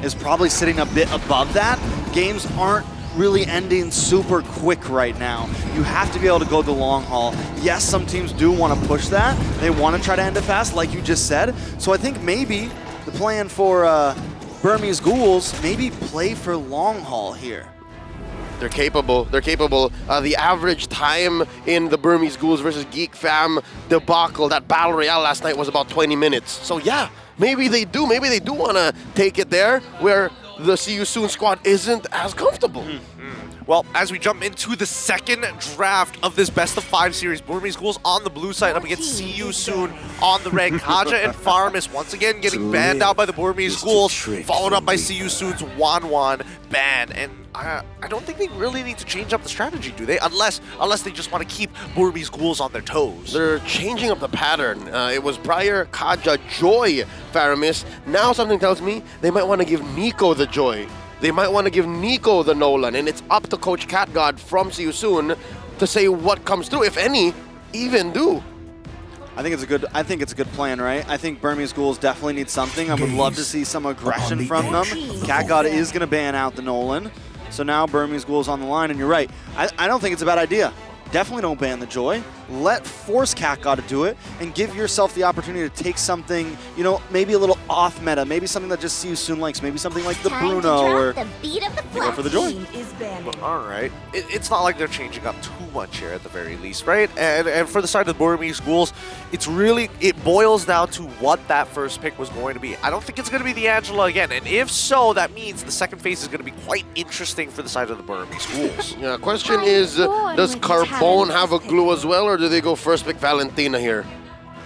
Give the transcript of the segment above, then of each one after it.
is probably sitting a bit above that. Games aren't really ending super quick right now. You have to be able to go the long haul. Yes, some teams do want to push that. They want to try to end it fast, like you just said. So I think maybe the plan for Burmese Ghouls, maybe play for long haul here. They're capable. They're capable. The average time in the Burmese Ghouls versus Geek Fam debacle, that battle royale last night, was about 20 minutes. So yeah, maybe they do. Maybe they do want to take it there where the See You Soon squad isn't as comfortable. Well, as we jump into the second draft of this best-of-5 series, Burmese Ghouls on the blue side up against See You Soon on the red. Kaja and Farmis once again getting banned out by the Burmese Ghouls, followed up by See You Soon's Wan ban. And I don't think they really need to change up the strategy, do they? Unless they just want to keep Burmese Ghouls on their toes. They're changing up the pattern. It was prior Kaja, Joy, Faramis. Now something tells me they might want to give Nico the Joy. They might want to give Nico the Nolan, and it's up to Coach CatGod from See You Soon to say what comes through, if any, even do. I think it's a good plan, right? I think Burmese Ghouls definitely need something. I would love to see some aggression from them. CatGod is going to ban out the Nolan. So now Burmese Ghouls on the line, and you're right. I don't think it's a bad idea. Definitely don't ban the Joy. Force CatGod to do it, and give yourself the opportunity to take something, you know, maybe a little off meta, maybe something that just See You Soon likes, maybe something like the Bruno, or go for the Joy. All right. It's not like they're changing up too much here at the very least, right? And for the side of the Burmese Ghouls, it boils down to what that first pick was going to be. I don't think it's going to be the Angela again, and if so, that means the second phase is going to be quite interesting for the side of the Burmese Ghouls. Yeah, question is, does Carbone have a glue as well, or do they go first pick Valentina here?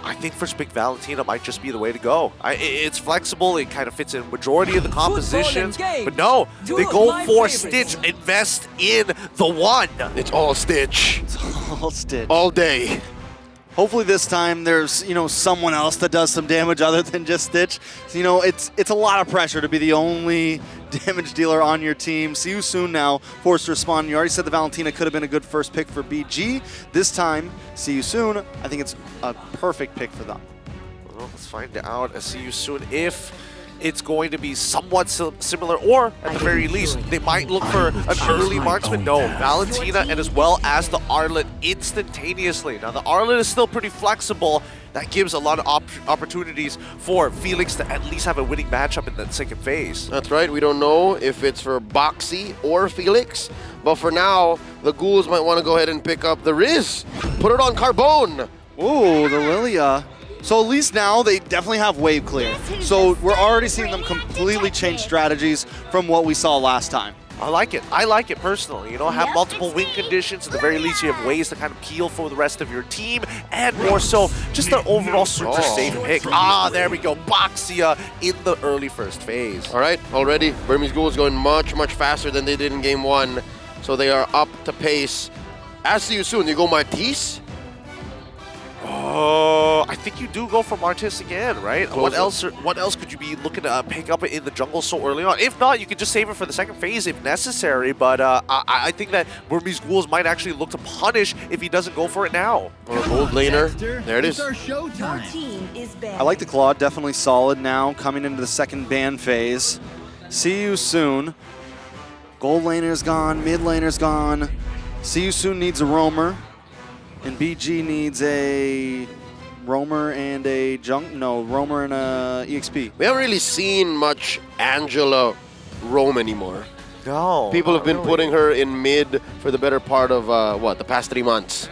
I think first pick Valentina might just be the way to go. It's flexible, it kind of fits in majority of the compositions, but no, they go for Stitch, invest in the one. It's all Stitch. It's all Stitch. All day. Hopefully this time there's, you know, someone else that does some damage other than just Stitch. So, you know, it's a lot of pressure to be the only damage dealer on your team. See You Soon now, forced to respond. You already said the Valentina could have been a good first pick for BG. This time, See You Soon, I think it's a perfect pick for them. Well, let's find out. See You Soon if it's going to be somewhat similar, or at the very least, they might look for an early marksman. No, Valentina and as well as the Arlet instantaneously. Now, the Arlet is still pretty flexible. That gives a lot of opportunities for Felix to at least have a winning matchup in that second phase. That's right. We don't know if it's for Boxy or Felix, but for now, the Ghouls might want to go ahead and pick up the Riz. Put it on Carbone. Ooh, the Lilia. So at least now they definitely have wave clear. So we're already seeing them completely change strategies from what we saw last time. I like it. I like it personally. You know, have multiple win conditions. At the very least, you have ways to kind of peel for the rest of your team, and more so, just an overall super safe pick. Ah, there we go. Boxia in the early first phase. All right, already Burmese Ghouls going much, much faster than they did in game one. So they are up to pace. As See You Soon, you go Martis? Oh, I think you do go for Martis again, right? What else could you be looking to pick up in the jungle so early on? If not, you could just save it for the second phase if necessary, but I think that Burmese Ghouls might actually look to punish if he doesn't go for it now. Or gold laner. There it is. I like the Claude, definitely solid now, coming into the second ban phase. See You Soon. Gold laner's gone, mid laner's gone. See You Soon needs a roamer. And BG needs a roamer and a roamer and a EXP. We haven't really seen much Angela roam anymore. No. People have been putting her in mid for the better part of, the past 3 months.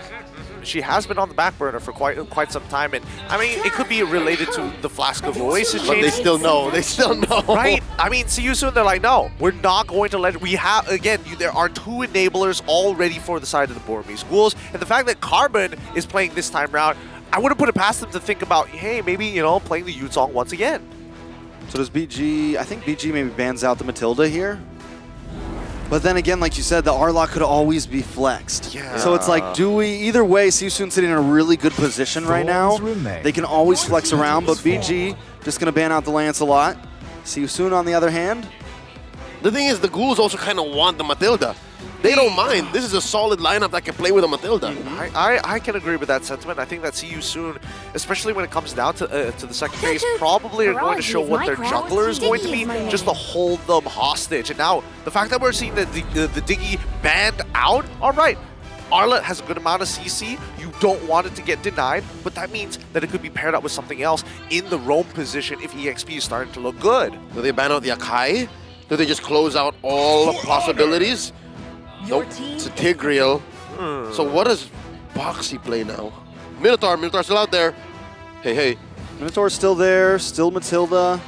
She has been on the back burner for quite some time, and I mean, it could be related to the Flask of Voices But they still know. They still know. Right? I mean, See You Soon, they're like, no, we're not going to let it. We have, again, there are 2 enablers already for the side of the Burmese Ghouls, and the fact that Carbon is playing this time around, I wouldn't put it past them to think about, hey, maybe, you know, playing the Yutong once again. So does BG, I think BG maybe bans out the Matilda here. But then again, like you said, the Arlot could always be flexed. Yeah. So it's like, either way, See You Soon sitting in a really good position right now. They can always flex around, but BG just going to ban out the Lancelot. See You Soon on the other hand. The thing is, the Ghouls also kind of want the Matilda. They don't mind. This is a solid lineup that can play with a Matilda. I can agree with that sentiment. I think that See You Soon, especially when it comes down to the second phase, probably are going to show what their jungler is going to be, just to hold them hostage. And now, the fact that we're seeing the Diggy banned out, all right. Arlet has a good amount of CC. You don't want it to get denied, but that means that it could be paired up with something else in the roam position if EXP is starting to look good. Do they ban out the Akai? Do they just close out all possibilities? Nope, it's a Tigreal. So what does Boxy play now? Minotaur's still out there. Hey. Minotaur's still there, still Matilda.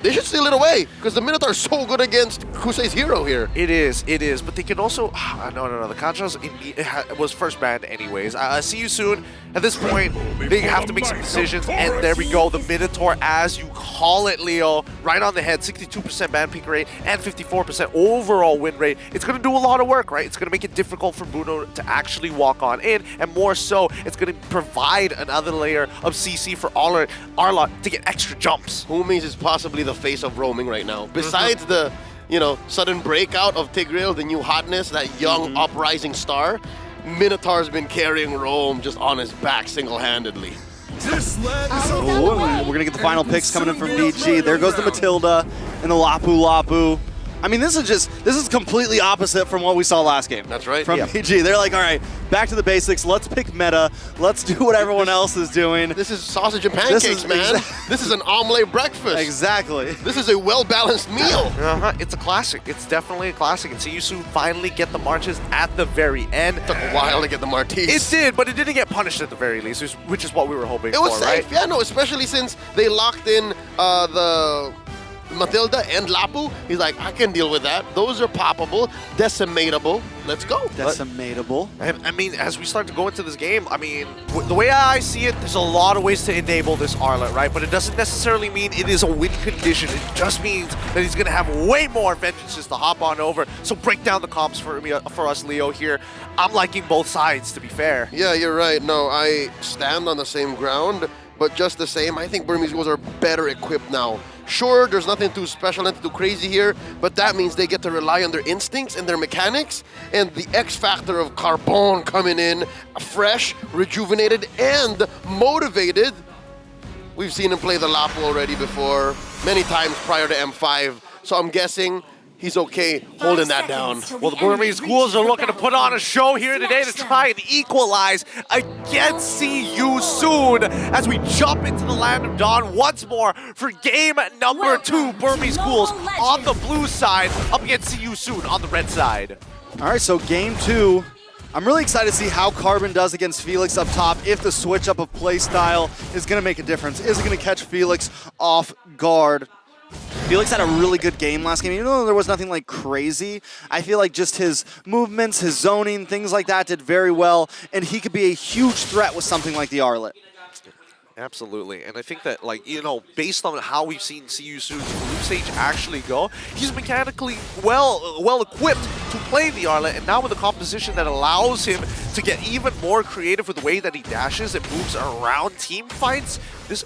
They should steal it away, because the Minotaur is so good against Kusei's hero here. It is, but they can also... No, the Concha's was first banned anyways. See You Soon. At this point, they have to make some decisions, and there we go. The Minotaur, as you call it, Leo, right on the head. 62% ban pick rate and 54% overall win rate. It's going to do a lot of work, right? It's going to make it difficult for Bruno to actually walk on in, and more so, it's going to provide another layer of CC for Arlot to get extra jumps. Humis is possibly the face of roaming right now. Besides the, sudden breakout of Tigreal, the new hotness, that young uprising star, Minotaur's been carrying Rome just on his back single-handedly. We're gonna get the final picks coming in from BG. There goes the Matilda and the Lapu. I mean, this is completely opposite from what we saw last game. That's right. From BG. They're like, all right, back to the basics. Let's pick meta. Let's do what everyone else is doing. This is sausage and pancakes, man. This is an omelet breakfast. Exactly. This is a well-balanced meal. It's a classic. it's definitely a classic. And See You Soon finally get the marches at the very end. It took a while to get the Martis. It did, but it didn't get punished at the very least, which is what we were hoping for, It was safe. right? Yeah, no, especially since they locked in the Matilda and Lapu. He's like, I can deal with that. Those are poppable, decimatable. Let's go. Decimatable. I mean, as we start to go into this game, I mean, the way I see it, there's a lot of ways to enable this Arlet, right? But it doesn't necessarily mean it is a win condition. It just means that he's going to have way more vengeances to hop on over. So break down the comps for us, Leo, here. I'm liking both sides, to be fair. Yeah, you're right. No, I stand on the same ground, but just the same, I think Burmese Ghouls are better equipped now. Sure, there's nothing too special, nothing too crazy here, but that means they get to rely on their instincts and their mechanics, and the X factor of Carbon coming in fresh, rejuvenated, and motivated. We've seen him play the Lapu already before, many times prior to M5, so I'm guessing he's okay holding that down. Well, the Burmese Ghouls are looking to put on a show here today to try and equalize against See You Soon as we jump into the Land of Dawn once more for game number 2. Burmese Ghouls on the blue side up against See You Soon on the red side. All right, so game 2. I'm really excited to see how Carbon does against Felix up top, if the switch up of play style is going to make a difference. Is it going to catch Felix off guard? Felix had a really good game last game, even though there was nothing like crazy. I feel like just his movements, his zoning, things like that did very well, and he could be a huge threat with something like the Arlet. Absolutely, and I think that, like, based on how we've seen See You Soon's blue stage actually go, he's mechanically well equipped to play the Arlet, and now with a composition that allows him to get even more creative with the way that he dashes and moves around team fights,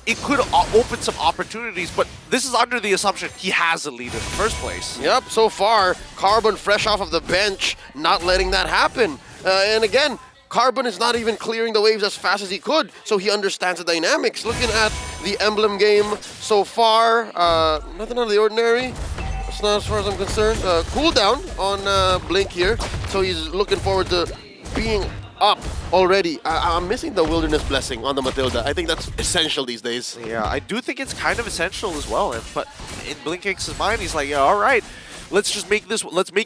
it could open some opportunities, but this is under the assumption he has a lead in the first place. Yep, so far, Carbon fresh off of the bench, not letting that happen. And again, Carbon is not even clearing the waves as fast as he could, so he understands the dynamics. Looking at the Emblem game so far, nothing out of the ordinary. It's not as far as I'm concerned. Cooldown on Blink here, so he's looking forward to being up already. I'm missing the Wilderness Blessing on the Matilda. I think that's essential these days. Yeah, I do think it's kind of essential as well, but in BlinkX's mind, he's like, yeah, all right, let's just make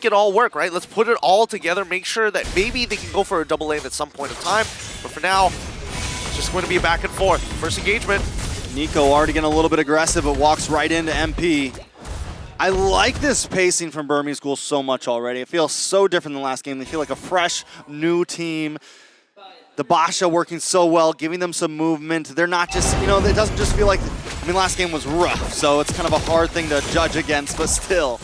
it all work, right? Let's put it all together, make sure that maybe they can go for a double lane at some point in time. But for now, it's just going to be a back and forth. First engagement. Nico already getting a little bit aggressive, but walks right into MP. I like this pacing from Burmese Ghouls so much already. It feels so different than last game. They feel like a fresh, new team. The Basha working so well, giving them some movement. They're not just, it doesn't just feel like, last game was rough, so it's kind of a hard thing to judge against, but still.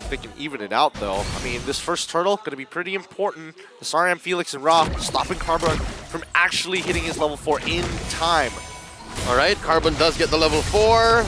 They can even it out, though. This first turtle going to be pretty important. The Saryam, Felix, and Ra stopping Carbon from actually hitting his level 4 in time. All right, Carbon does get the level 4.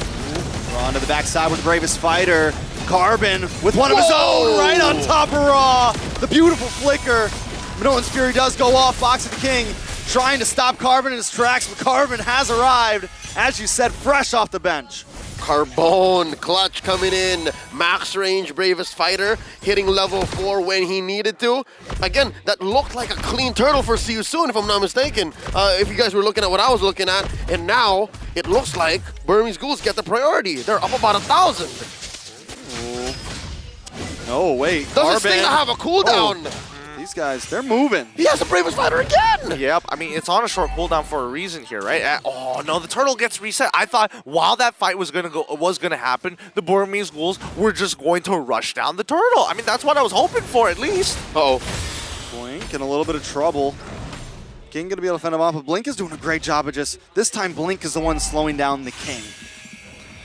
Ra onto the backside with Bravest Fighter. Carbon with one of his own right on top of Raw. The beautiful flicker. Minoan's Fury does go off. Boxy the King trying to stop Carbon in his tracks, but Carbon has arrived, as you said, fresh off the bench. Carbone, clutch coming in, max range, bravest fighter, hitting level 4 when he needed to. Again, that looked like a clean turtle for See You Soon, if I'm not mistaken. If you guys were looking at what I was looking at, and now it looks like Burmese Ghouls get the priority. They're up about 1,000. Oh, wait. Does this thing have a cooldown? Oh. These guys, they're moving. He has the bravest fighter again! Yep, I mean, it's on a short cooldown for a reason here, right? Oh, no, the turtle gets reset. I thought while that fight was gonna happen, the Burmese Ghouls were just going to rush down the turtle. I mean, that's what I was hoping for, at least. Uh-oh. Blink in a little bit of trouble. King gonna be able to fend him off, but Blink is doing a great job of just, this time Blink is the one slowing down the King.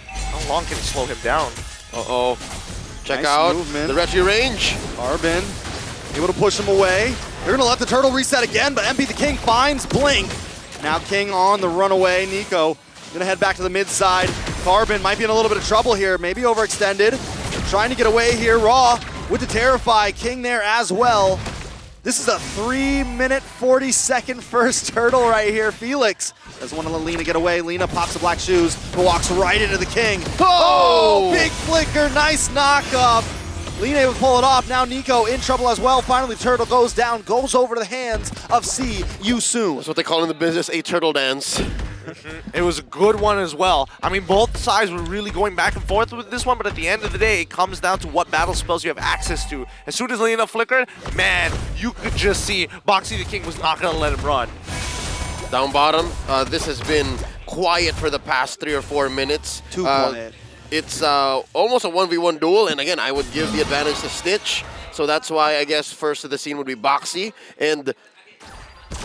How long can he slow him down? Uh-oh. Check Nice out movement. the retry range. Carbon able to push him away. They're gonna let the turtle reset again, but MP the King finds Blink. Now King on the runaway. Nico gonna head back to the mid side. Carbon might be in a little bit of trouble here, maybe overextended. Trying to get away here. Raw with the Terrify. King there as well. This is a 3-minute, 40-second first turtle right here. Felix doesn't want to let Lena get away. Lena pops the black shoes, but walks right into the King. Oh, big flicker, nice knockup. Lena able to pull it off. Now Nico in trouble as well. Finally, Turtle goes down, goes over to the hands of See You Soon. That's what they call in the business a turtle dance. It was a good one as well. I mean, both sides were really going back and forth with this one, but at the end of the day, it comes down to what battle spells you have access to. As soon as Lena flickered, man, you could just see Boxy the King was not going to let him run. Down bottom, this has been quiet for the past 3 or 4 minutes. Too quiet. It's almost a 1v1 duel, and again, I would give the advantage to Stitch, so that's why I guess first to the scene would be Boxy, and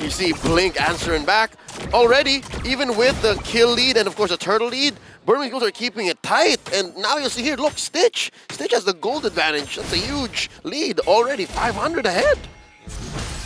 you see Blink answering back. Already, even with the kill lead and of course the turtle lead, Burmese Ghouls are keeping it tight, and now you'll see here, look, Stitch. Stitch has the gold advantage. That's a huge lead already, 500 ahead.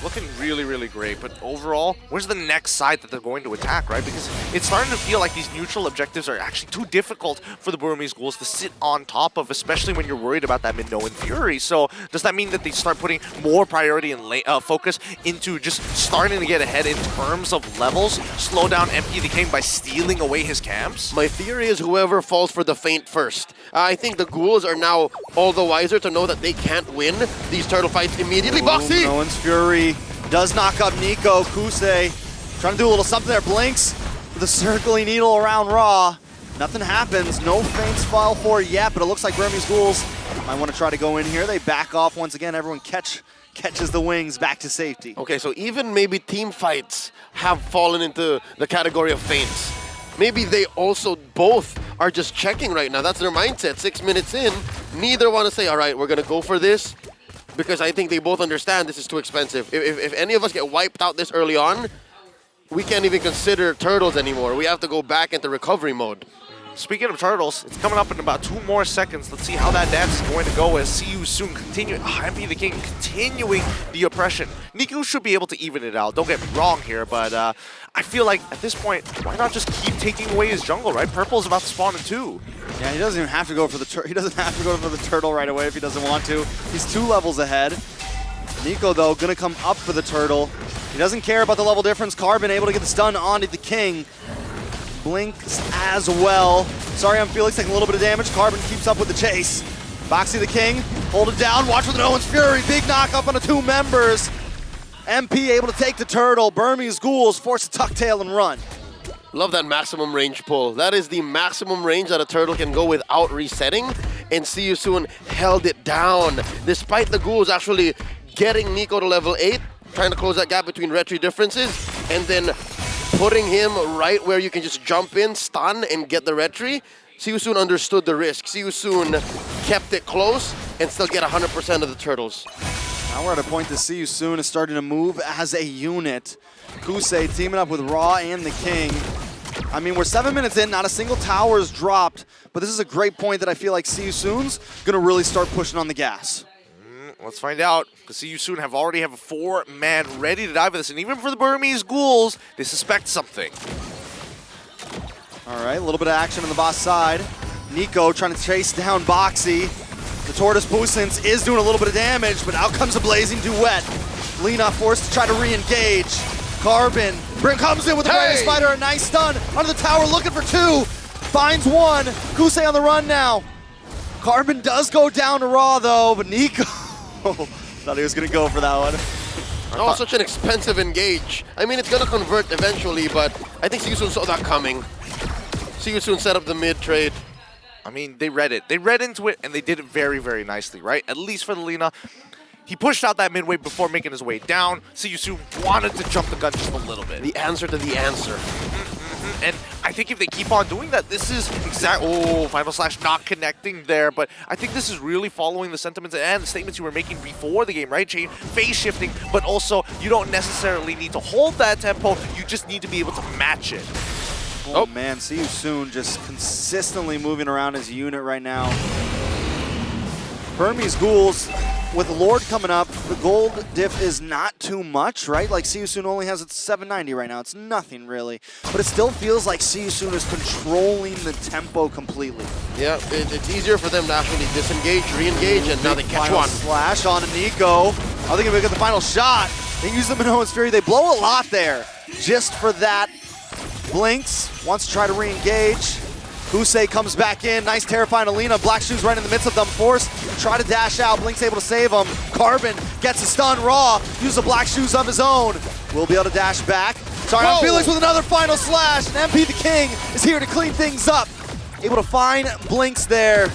Looking really, really great, but overall, where's the next side that they're going to attack, right? Because it's starting to feel like these neutral objectives are actually too difficult for the Burmese Ghouls to sit on top of, especially when you're worried about that Minoan Fury. So does that mean that they start putting more priority and focus into just starting to get ahead in terms of levels, slow down MP the King by stealing away his camps? My theory is whoever falls for the feint first. I think the Ghouls are now all the wiser to know that they can't win these turtle fights immediately. Boxy! Minoan's Fury does knock up Nico. Kusei trying to do a little something there. Blinks with a circling needle around Raw. Nothing happens. No feints fall for yet, but it looks like Burmese Ghouls might want to try to go in here. They back off once again. Everyone catches the wings back to safety. Okay, so even maybe team fights have fallen into the category of feints. Maybe they also both are just checking right now. That's their mindset. 6 minutes in, neither want to say, all right, we're going to go for this, because I think they both understand this is too expensive. If any of us get wiped out this early on, we can't even consider turtles anymore. We have to go back into recovery mode. Speaking of turtles, it's coming up in about 2 more seconds. Let's see how that dance is going to go as See You Soon continue. MP the King continuing the oppression. Nico should be able to even it out. Don't get me wrong here, but I feel like at this point, why not just keep taking away his jungle, right? Purple's about to spawn in 2. Yeah, he doesn't even have to go for the he doesn't have to go for the turtle right away if he doesn't want to. He's 2 levels ahead. Nico though gonna come up for the turtle. He doesn't care about the level difference. Carbon able to get the stun onto the King. Blinks as well. Sorry, I'm Felix taking a little bit of damage. Carbon keeps up with the chase. Boxy the King, hold it down. Watch with Minoan's Fury. Big knock up on the 2 members. MP able to take the turtle. Burmese Ghouls forced to tuck tail and run. Love that maximum range pull. That is the maximum range that a turtle can go without resetting, and See You Soon held it down. Despite the Ghouls actually getting Nico to level 8, trying to close that gap between retry differences, and then putting him right where you can just jump in, stun, and get the retry. See You Soon understood the risk. See You Soon kept it close and still get 100% of the turtles. Now we're at a point that See You Soon is starting to move as a unit. Kusei teaming up with Raw and the King. I mean, we're 7 minutes in, not a single tower is dropped, but this is a great point that I feel like See You Soon's gonna really start pushing on the gas. Let's find out, because See You Soon already have a 4-man ready to dive with this, and even for the Burmese Ghouls, they suspect something. All right, a little bit of action on the boss side. Nico trying to chase down Boxy. The Tortoise Puissance is doing a little bit of damage, but out comes a Blazing Duet. Lina forced to try to re-engage. Carbon comes in with the Brave Spider, a nice stun under the tower, looking for two. Finds one. Kusei on the run now. Carbon does go down to Raw though, but Nico thought he was gonna go for that one. Oh, such an expensive engage. I mean, it's gonna convert eventually, but I think Siusun saw that coming. Siusun set up the mid trade. I mean, they read it. They read into it, and they did it very, very nicely, right? At least for the Lina. He pushed out that mid wave before making his way down. Siusun wanted to jump the gun just a little bit. The answer to the answer. And I think if they keep on doing that, this is Final Slash not connecting there, but I think this is really following the sentiments and the statements you were making before the game, right? Phase shifting, but also you don't necessarily need to hold that tempo, you just need to be able to match it. Oh man, Siusun just consistently moving around his unit right now. Burmese Ghouls, with Lord coming up, the gold diff is not too much, right? Like Siusun only has its 790 right now. It's nothing really, but it still feels like Siusun is controlling the tempo completely. Yeah, it's easier for them to actually disengage, re-engage, and now they catch one. Slash on Nico. I think if we get the final shot, they use the Minoan's Fury. They blow a lot there just for that. Blinks, wants to try to re-engage. Kusei comes back in, nice terrifying Alina. Black Shoes right in the midst of them, forced to try to dash out. Blink's able to save him. Carbon gets a stun, Raw, uses the Black Shoes of his own. Will be able to dash back. Sorry, Felix with another final slash, and MP the King is here to clean things up. Able to find Blinks there.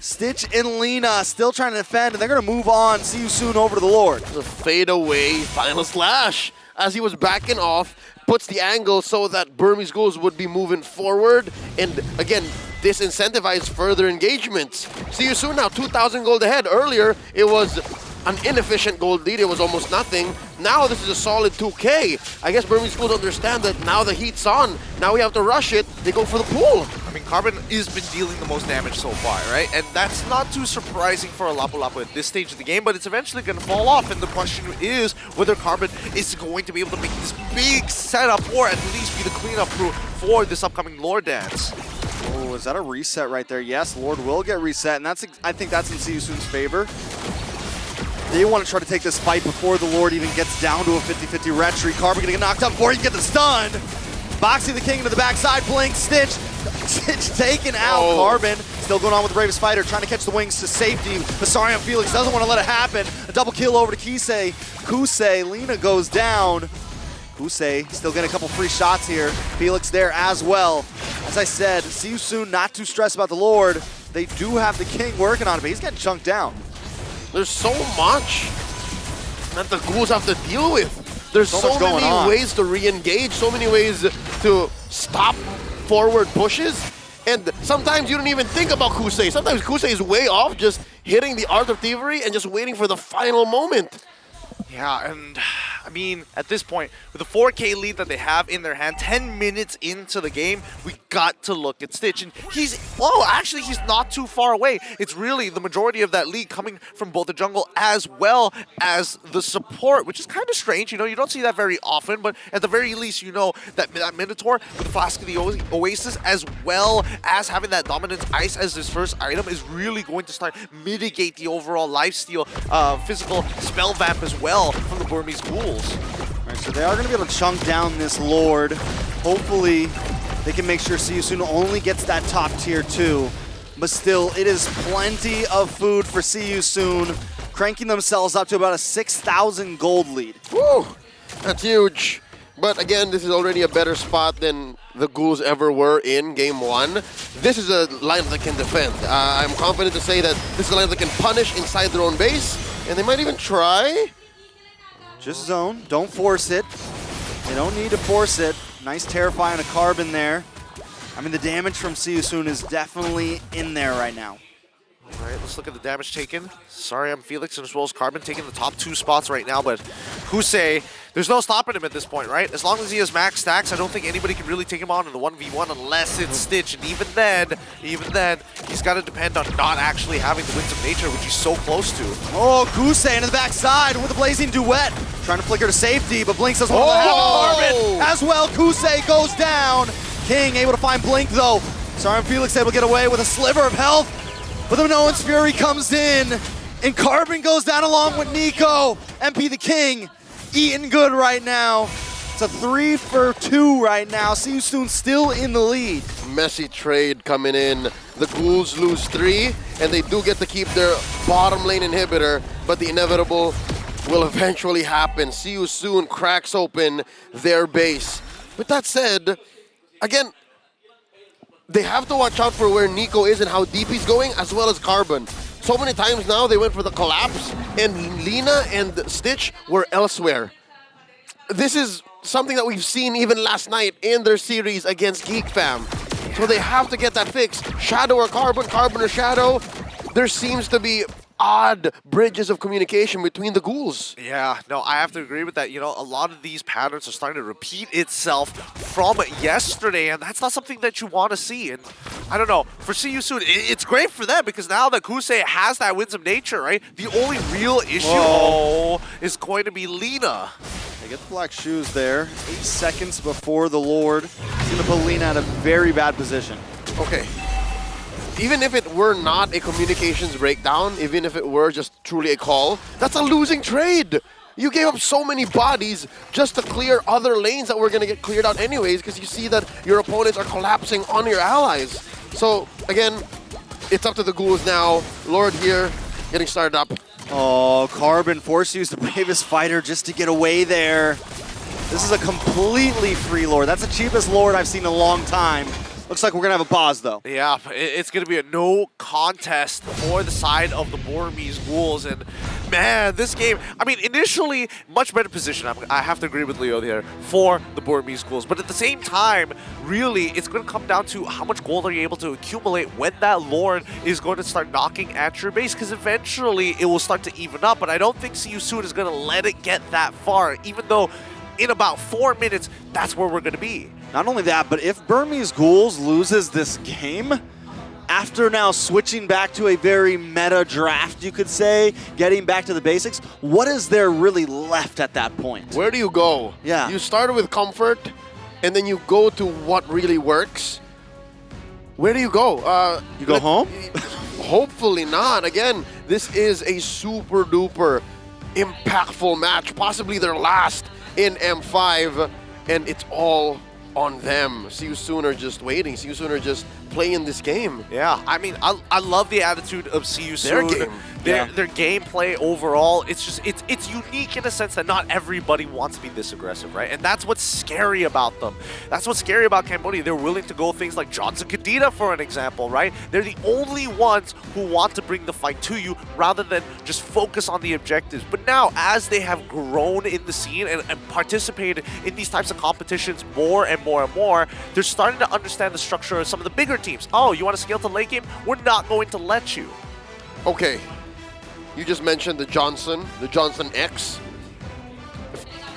Stitch and Lina still trying to defend, and they're gonna move on. See you soon over to the Lord. The fade away final slash as he was backing off. Puts the angle so that Burmese Ghouls would be moving forward, and again, disincentivizes further engagements. See you soon now, 2,000 gold ahead. Earlier, it was an inefficient gold lead, it was almost nothing. Now this is a solid 2K. I guess Burmese Ghouls understand that now the heat's on, now we have to rush it, they go for the pool. I mean, Carbon has been dealing the most damage so far, right? And that's not too surprising for a Lapu Lapu at this stage of the game, but it's eventually going to fall off, and the question is whether Carbon is going to be able to make this big setup or at least be the cleanup crew for this upcoming Lord dance. Oh, is that a reset right there? Yes, Lord will get reset, and I think that's in Siusun's favor. They want to try to take this fight before the Lord even gets down to a 50-50 retreat. Carbon gonna get knocked up before he can get the stun. Boxing the King into the backside, Blink, Stitch taken out. Carbon still going on with the Bravest Fighter, trying to catch the wings to safety. Vasarian Felix doesn't want to let it happen. A double kill over to Kusei. Lina goes down. Kusei still getting a couple free shots here. Felix there as well. As I said, see you soon, not too stressed about the Lord. They do have the King working on it, but he's getting chunked down. There's so much that the Ghouls have to deal with. There's so many ways to re-engage, so many ways to stop forward pushes, and sometimes you don't even think about Kusei. Sometimes Kusei is way off, just hitting the Art of Thievery and just waiting for the final moment. Yeah, and I mean, at this point, with the 4K lead that they have in their hand, 10 minutes into the game, we got to look at Stitch. And he's not too far away. It's really the majority of that lead coming from both the jungle as well as the support, which is kind of strange. You know, you don't see that very often, but at the very least, you know that Minotaur with the Flask of the Oasis, as well as having that Dominance Ice as his first item, is really going to start mitigate the overall lifesteal, physical spell vamp as well from the Burmese Ghouls. All right, so they are going to be able to chunk down this Lord. Hopefully, they can make sure Siusun only gets that top tier 2. But still, it is plenty of food for Siusun, cranking themselves up to about a 6,000 gold lead. Woo! That's huge. But again, this is already a better spot than the Ghouls ever were in Game 1. This is a lineup that can defend. I'm confident to say that this is a lineup that can punish inside their own base, and they might even try. Just zone, don't force it. They don't need to force it. Nice terrifying a Carbon there. I mean, the damage from Siusun is definitely in there right now. All right, let's look at the damage taken. Sorry, I'm Felix, and as well as Carbon taking the top 2 spots right now, but Kusei, there's no stopping him at this point, right? As long as he has max stacks, I don't think anybody can really take him on in the 1v1 unless it's Stitch, and even then, he's got to depend on not actually having the Winds of Nature, which he's so close to. Oh, Kusei into the backside with a Blazing Duet. Trying to flicker to safety, but Blink doesn't want to have Carbon as well. Kusei goes down. King able to find Blink, though. Sorry, Felix able to get away with a sliver of health. But the Minoan's Fury comes in, and Carbon goes down along with Nico. MP the King eating good right now. It's a 3 for 2 right now. See you soon, still in the lead. Messy trade coming in. The Ghouls lose 3, and they do get to keep their bottom lane inhibitor, but the inevitable will eventually happen. See you soon cracks open their base. With that said, again, they have to watch out for where Nico is and how deep he's going, as well as Carbon. So many times now they went for the collapse, and Lina and Stitch were elsewhere. This is something that we've seen even last night in their series against Geek Fam. So they have to get that fixed. Shadow or Carbon, Carbon or Shadow. There seems to be odd bridges of communication between the Ghouls. Yeah, no, I have to agree with that. You know, a lot of these patterns are starting to repeat itself from yesterday, and that's not something that you want to see. And I don't know, for See You Soon, it's great for them because now that Kusei has that Winds nature, right? The only real issue is going to be Lina. They get the black shoes there. 8 seconds before the Lord. He's going to put Lina in a very bad position. Okay. Even if it were not a communications breakdown, even if it were just truly a call, that's a losing trade. You gave up so many bodies just to clear other lanes that were going to get cleared out anyways because you see that your opponents are collapsing on your allies. So, again, it's up to the Ghouls now. Lord here, getting started up. Oh, Carbon forced to use the bravest fighter just to get away there. This is a completely free Lord. That's the cheapest Lord I've seen in a long time. Looks like we're going to have a pause, though. Yeah, it's going to be a no contest for the side of the Burmese Ghouls. And, man, this game, I mean, initially, much better position. I have to agree with Leo here for the Burmese Ghouls. But at the same time, really, it's going to come down to how much gold are you able to accumulate when that Lord is going to start knocking at your base. Because eventually, it will start to even up. But I don't think See You Soon is going to let it get that far, even though in about 4 minutes, that's where we're going to be. Not only that, but if Burmese Ghouls loses this game, after now switching back to a very meta draft, you could say, getting back to the basics, what is there really left at that point? Where do you go? Yeah. You started with comfort, and then you go to what really works. Where do you go? You go home? Hopefully not. Again, this is a super duper impactful match, possibly their last in M5, and it's all on them. See You Soon are just waiting. See You Soon are just playing this game. Yeah, I mean, I love the attitude of See You Soon. Their game. Their gameplay overall, it's unique in a sense that not everybody wants to be this aggressive, right? And that's what's scary about them. That's what's scary about Cambodia. They're willing to go things like Johnson Kadita, for an example, right? They're the only ones who want to bring the fight to you rather than just focus on the objectives. But now, as they have grown in the scene and participated in these types of competitions more and more and more, they're starting to understand the structure of some of the bigger teams. Oh, you want to scale to late game? We're not going to let you. Okay. You just mentioned the Johnson X.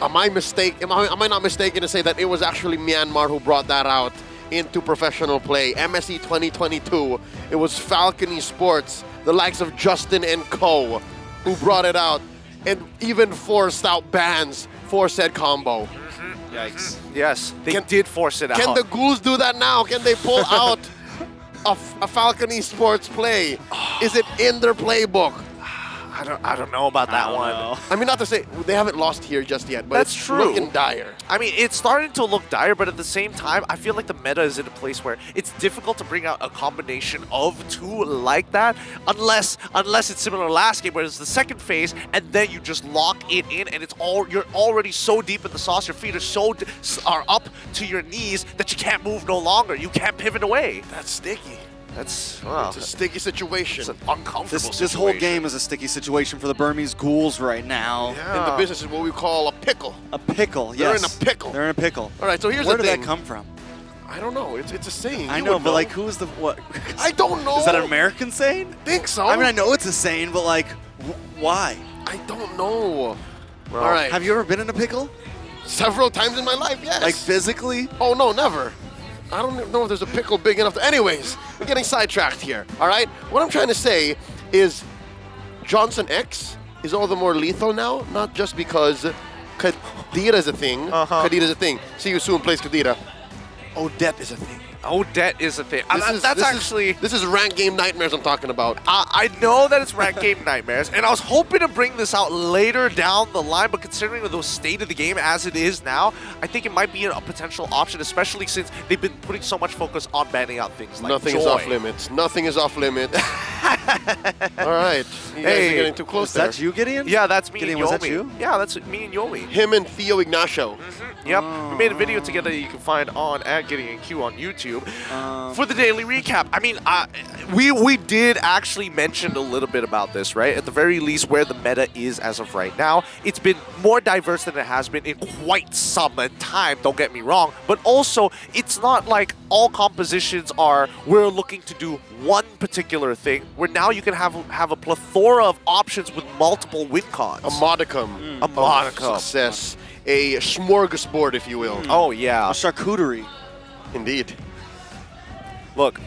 Am I not mistaken to say that it was actually Myanmar who brought that out into professional play? MSE 2022. It was Falcon Esports, the likes of Justin and Co, who brought it out and even forced out bans for said combo. Yikes. Yes, they did force it out. Can the Ghouls do that now? Can they pull out a Falcon Esports play? Is it in their playbook? I don't know about that one. I mean, not to say they haven't lost here just yet, but That's it's true. looking dire. I mean, it's starting to look dire, but at the same time, I feel like the meta is in a place where it's difficult to bring out a combination of two like that, unless it's similar to last game, where it's the second phase, and then you just lock it in, and you're already so deep in the sauce, your feet are up to your knees that you can't move no longer. You can't pivot away. That's sticky. It's It's a sticky situation. It's an uncomfortable situation. This whole game is a sticky situation for the Burmese Ghouls right now. In the business is what we call a pickle. A pickle, yes. They're in a pickle. They're in a pickle. All right, so here's Where the did thing. that come from? I don't know. It's a saying. I You know, would but like, who's the what? I don't know. Is that an American saying? I think so. I mean, I know it's a saying, but like, why? I don't know. All right. Have you ever been in a pickle? Several times in my life, yes. Like physically? Oh, no, never. I don't know if there's a pickle big enough to... Anyways, we're getting sidetracked here, all right? What I'm trying to say is Johnson X is all the more lethal now, not just because Kadita is a thing. Kadita is a thing. See You Soon plays Kadita. Odette is a thing. Odette is a thing. This is rank game nightmares I'm talking about. I know that it's rank game nightmares, and I was hoping to bring this out later down the line, but considering the state of the game as it is now, I think it might be a potential option, especially since they've been putting so much focus on banning out things like Nothing Joy. is off limits. Nothing is off limits. All right. You guys are getting too close there. Is that you, Gideon? Yeah, that's me Gideon, and Yomi. was that you? Yeah, that's me and Yomi. Him and Theo Ignacio. Yep, we made a video together that you can find on @GideonQ on YouTube for the daily recap. I mean, we did actually mention a little bit about this, right? At the very least, where the meta is as of right now, it's been more diverse than it has been in quite some time. Don't get me wrong, but also it's not like all compositions are we're looking to do one particular thing. Where now you can have a plethora of options with multiple win cons. A modicum. A modicum. Of success. A smorgasbord, if you will. Oh yeah. A charcuterie. Indeed. Look,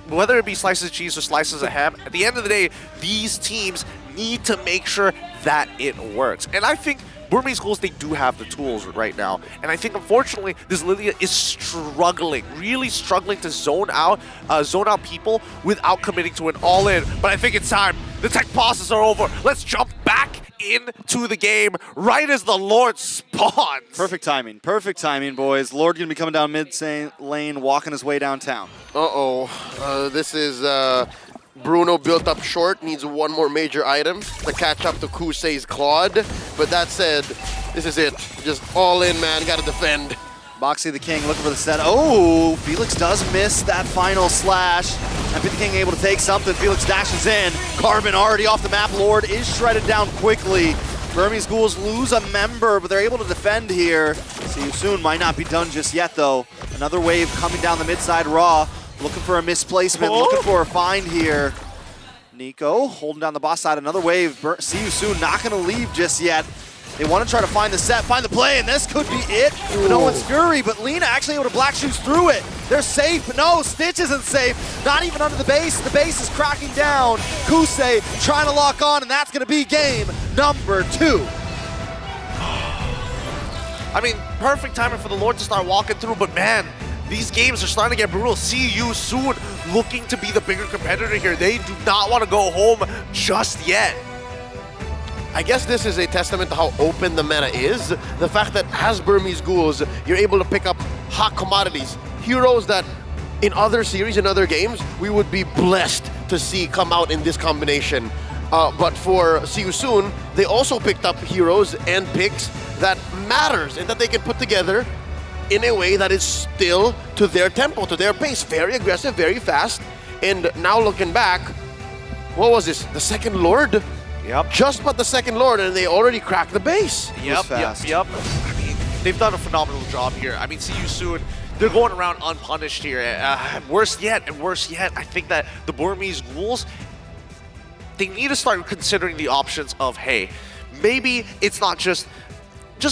whether it be slices of cheese or slices of ham, at the end of the day, these teams need to make sure that it works. And I think Burmese schools, they do have the tools right now. And I think, unfortunately, this Lilia is struggling, really struggling to zone out people without committing to an all-in. But I think it's time. The tech pauses are over. Let's jump back into the game right as the Lord spawns. Perfect timing, boys. Lord gonna be coming down mid lane, walking his way downtown. This is Bruno built up short, needs one more major item to catch up to Kusei's Claude. But that said, this is it. Just all in, man. Gotta defend. Boxy the King looking for the set. Oh, Felix does miss that final slash. And the King able to take something. Felix dashes in. Carbon already off the map. Lord is shredded down quickly. Burmese Ghouls lose a member, but they're able to defend here. See you soon. Might not be done just yet, though. Another wave coming down the mid side. Raw looking for a misplacement, looking for a find here. Nico holding down the boss side. Another wave. See you soon. Not going to leave just yet. They want to try to find the set, find the play, and this could be it for No One's Fury, but Lina actually able to black shoes through it. They're safe, but no, Stitch isn't safe. Not even under the base. The base is cracking down. Kusei trying to lock on, and that's going to be game number 2. I mean, perfect timing for the Lord to start walking through, but man, these games are starting to get brutal. See you soon, looking to be the bigger competitor here. They do not want to go home just yet. I guess this is a testament to how open the meta is. The fact that as Burmese Ghouls, you're able to pick up hot commodities. Heroes that in other series, in other games, we would be blessed to see come out in this combination. But for See You Soon, they also picked up heroes and picks that matters and that they can put together in a way that is still to their tempo, to their pace. Very aggressive, very fast. And now looking back, what was this? The second Lord? Yep. Just but the second Lord, and they already cracked the base. Yep. I mean, they've done a phenomenal job here. I mean, See You Soon, they're going around unpunished here. Worse yet, I think that the Burmese Ghouls, they need to start considering the options of, hey, maybe it's not just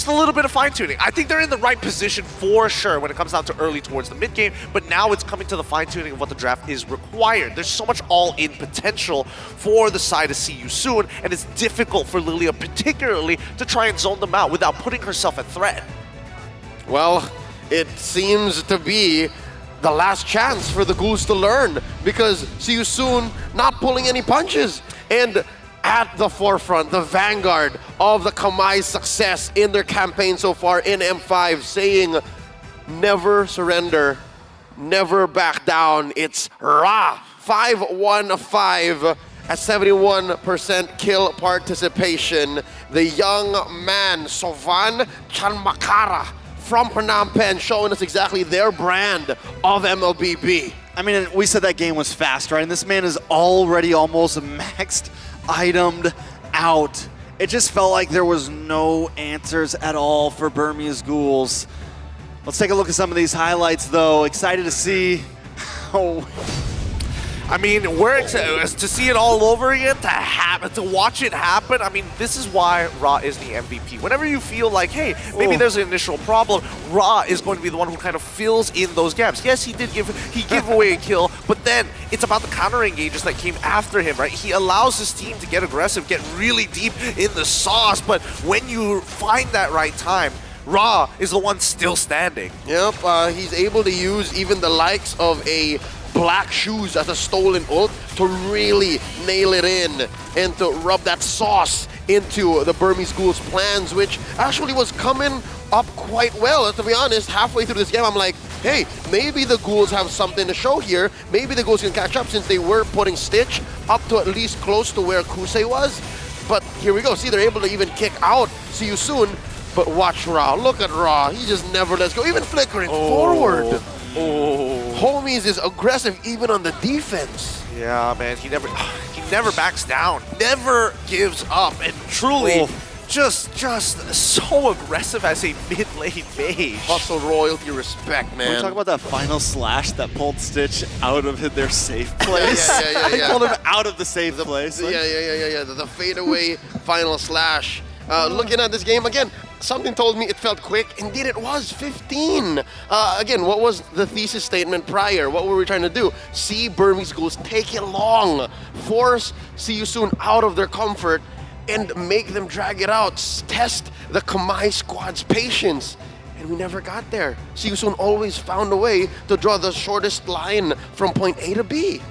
a little bit of fine-tuning. I think they're in the right position for sure when it comes down to early towards the mid-game, but now it's coming to the fine-tuning of what the draft is required. There's so much all-in potential for the side of See You Soon, and it's difficult for Lilia particularly to try and zone them out without putting herself at threat. Well, it seems to be the last chance for the Ghouls to learn, because See You Soon not pulling any punches. And at the forefront, the vanguard of the Kamai's success in their campaign so far in M5, saying, never surrender, never back down. It's Ra, 5-1-5 at 71% kill participation. The young man, Sovan Chanmakara from Phnom Penh, showing us exactly their brand of MLBB. I mean, we said that game was fast, right? And this man is already almost maxed itemed out. It just felt like there was no answers at all for Burmese Ghouls. Let's take a look at some of these highlights, though. Excited to see how... I mean, we're excited to see it all over again, to watch it happen. I mean, this is why Ra is the MVP. Whenever you feel like, hey, maybe there's an initial problem, Ra is going to be the one who kind of fills in those gaps. Yes, he gave away a kill, but then it's about the counter engages that came after him, right? He allows his team to get aggressive, get really deep in the sauce, but when you find that right time, Ra is the one still standing. Yep, he's able to use even the likes of a Black Shoes as a stolen ult to really nail it in and to rub that sauce into the Burmese Ghouls' plans, which actually was coming up quite well. To be honest, halfway through this game, I'm like, hey, maybe the Ghouls have something to show here. Maybe the Ghouls can catch up since they were putting Stitch up to at least close to where Kusei was. But here we go. See, they're able to even kick out See You Soon. But watch Ra. Look at Ra. He just never lets go. Even flickering forward. Homies is aggressive even on the defense. Yeah, man, he never backs down, never gives up, and truly just so aggressive as a mid-lane mage. Hustle, royalty, respect, man. Can we talk about that final slash that pulled Stitch out of their safe place? Yeah. He pulled him out of the safe place. Yeah. The fadeaway final slash. Looking at this game again, something told me it felt quick. Indeed, it was 15. Again, what was the thesis statement prior? What were we trying to do? See Burmese Ghouls take it long, force See You Soon out of their comfort, and make them drag it out. Test the Kamai squad's patience. And we never got there. See You Soon always found a way to draw the shortest line from point A to B.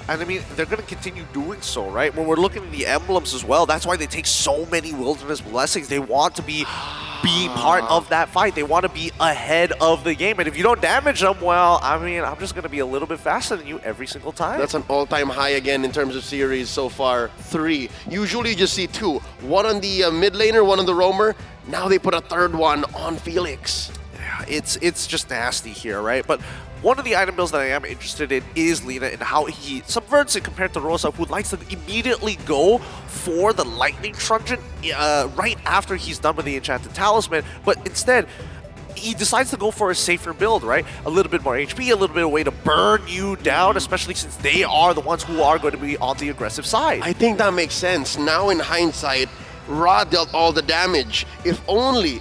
And I mean, they're going to continue doing so, right? When we're looking at the emblems as well, that's why they take so many Wilderness Blessings. They want to be part of that fight. They want to be ahead of the game. And if you don't damage them, well, I mean, I'm just going to be a little bit faster than you every single time. That's an all-time high again in terms of series so far. 3. Usually you just see 2. One on the mid laner, one on the roamer. Now they put a third one on Felix. Yeah, it's just nasty here, right? But one of the item builds that I am interested in is Lina and how he subverts it compared to Rosa, who likes to immediately go for the Lightning Truncheon right after he's done with the Enchanted Talisman, but instead, he decides to go for a safer build, right? A little bit more HP, a little bit of a way to burn you down, especially since they are the ones who are going to be on the aggressive side. I think that makes sense. Now in hindsight, Ra dealt all the damage. If only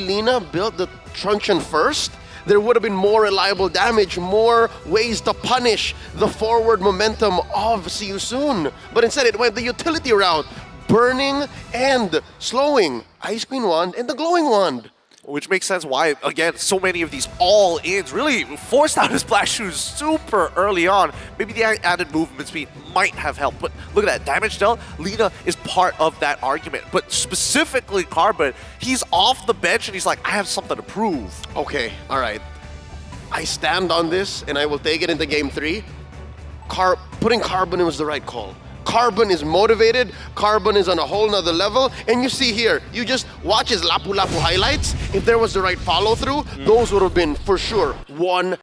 Lina built the Truncheon first, there would have been more reliable damage, more ways to punish the forward momentum of See You Soon. But instead, it went the utility route, burning and slowing. Ice Queen Wand and the Glowing Wand. Which makes sense why, again, so many of these all-ins really forced out his Black Shoes super early on. Maybe the added movement speed might have helped, but look at that damage dealt. Lina is part of that argument, but specifically Carbon, he's off the bench and he's like, I have something to prove. Okay, all right. I stand on this and I will take it into game 3. Putting Carbon in was the right call. Carbon is motivated, Carbon is on a whole nother level, and you see here, you just watch his Lapu Lapu highlights. If there was the right follow-through, those would have been, for sure, 1